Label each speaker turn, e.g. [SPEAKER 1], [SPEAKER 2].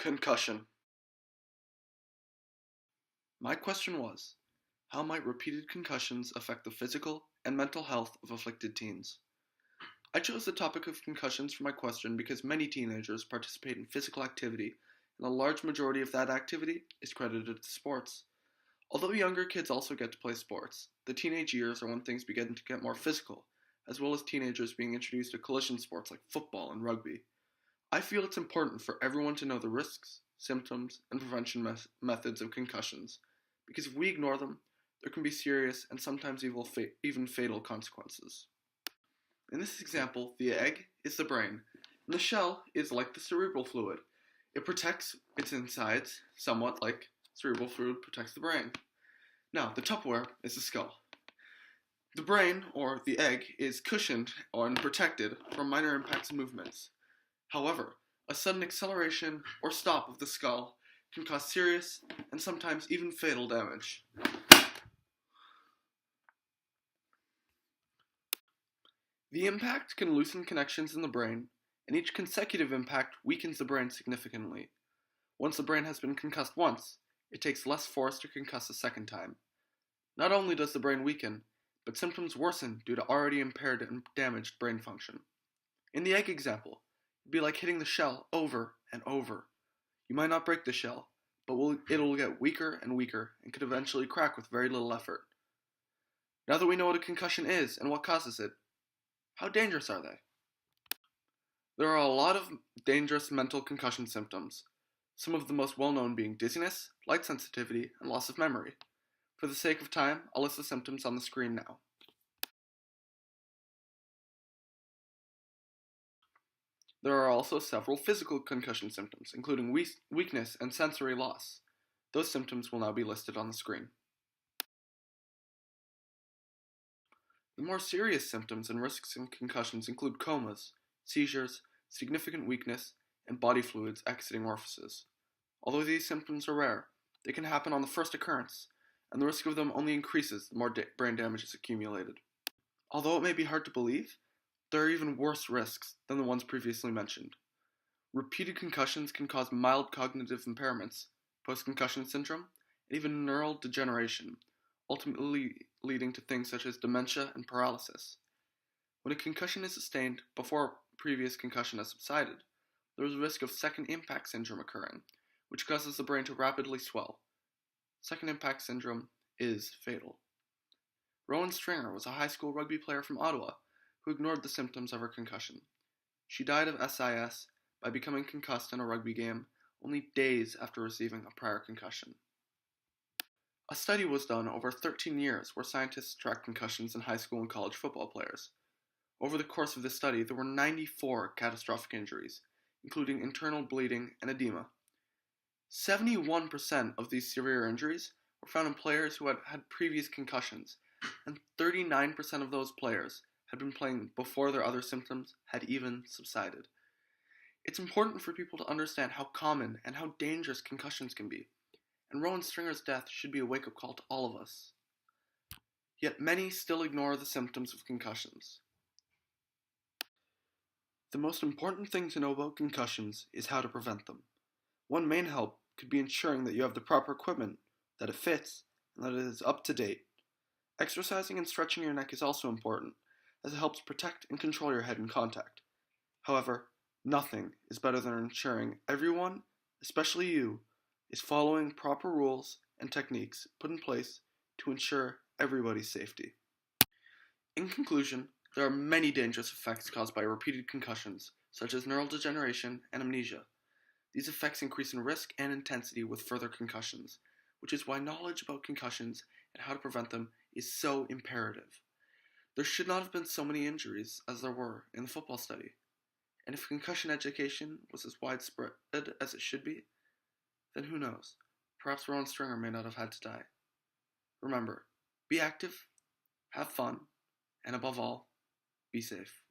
[SPEAKER 1] Concussion. My question was, how might repeated concussions affect the physical and mental health of afflicted teens? I chose the topic of concussions for my question because many teenagers participate in physical activity, and a large majority of that activity is credited to sports. Although younger kids also get to play sports, the teenage years are when things begin to get more physical, as well as teenagers being introduced to collision sports like football and rugby. I feel it's important for everyone to know the risks, symptoms, and prevention methods of concussions, because if we ignore them, there can be serious and sometimes even fatal consequences. In this example, the egg is the brain, and the shell is like the cerebral fluid. It protects its insides, somewhat like cerebral fluid protects the brain. Now, the Tupperware is the skull. The brain, or the egg, is cushioned and protected from minor impacts and movements. However, a sudden acceleration or stop of the skull can cause serious and sometimes even fatal damage. The impact can loosen connections in the brain, and each consecutive impact weakens the brain significantly. Once the brain has been concussed once, it takes less force to concuss a second time. Not only does the brain weaken, but symptoms worsen due to already impaired and damaged brain function. In the egg example, it'd be like hitting the shell over and over. You might not break the shell, but it'll get weaker and weaker and could eventually crack with very little effort. Now that we know what a concussion is and what causes it, how dangerous are they? There are a lot of dangerous mental concussion symptoms, some of the most well-known being dizziness, light sensitivity, and loss of memory. For the sake of time, I'll list the symptoms on the screen now. There are also several physical concussion symptoms, including weakness and sensory loss. Those symptoms will now be listed on the screen. The more serious symptoms and risks of concussions include comas, seizures, significant weakness, and body fluids exiting orifices. Although these symptoms are rare, they can happen on the first occurrence, and the risk of them only increases the more brain damage is accumulated. Although it may be hard to believe, there are even worse risks than the ones previously mentioned. Repeated concussions can cause mild cognitive impairments, post-concussion syndrome, and even neural degeneration, ultimately leading to things such as dementia and paralysis. When a concussion is sustained before a previous concussion has subsided, there is a risk of second impact syndrome occurring, which causes the brain to rapidly swell. Second impact syndrome is fatal. Rowan Stringer was a high school rugby player from Ottawa who ignored the symptoms of her concussion. She died of SIS by becoming concussed in a rugby game only days after receiving a prior concussion. A study was done over 13 years where scientists tracked concussions in high school and college football players. Over the course of this study, there were 94 catastrophic injuries, including internal bleeding and edema. 71% of these severe injuries were found in players who had had previous concussions, and 39% of those players had been playing before their other symptoms had even subsided. It's important for people to understand how common and how dangerous concussions can be, and Rowan Stringer's death should be a wake-up call to all of us. Yet many still ignore the symptoms of concussions. The most important thing to know about concussions is how to prevent them. One main help could be ensuring that you have the proper equipment, that it fits, and that it is up to date. Exercising and stretching your neck is also important, as it helps protect and control your head in contact. However, nothing is better than ensuring everyone, especially you, is following proper rules and techniques put in place to ensure everybody's safety. In conclusion, there are many dangerous effects caused by repeated concussions, such as neural degeneration and amnesia. These effects increase in risk and intensity with further concussions, which is why knowledge about concussions and how to prevent them is so imperative. There should not have been so many injuries as there were in the football study, and if concussion education was as widespread as it should be, then who knows, perhaps Rowan Stringer may not have had to die. Remember, be active, have fun, and above all, be safe.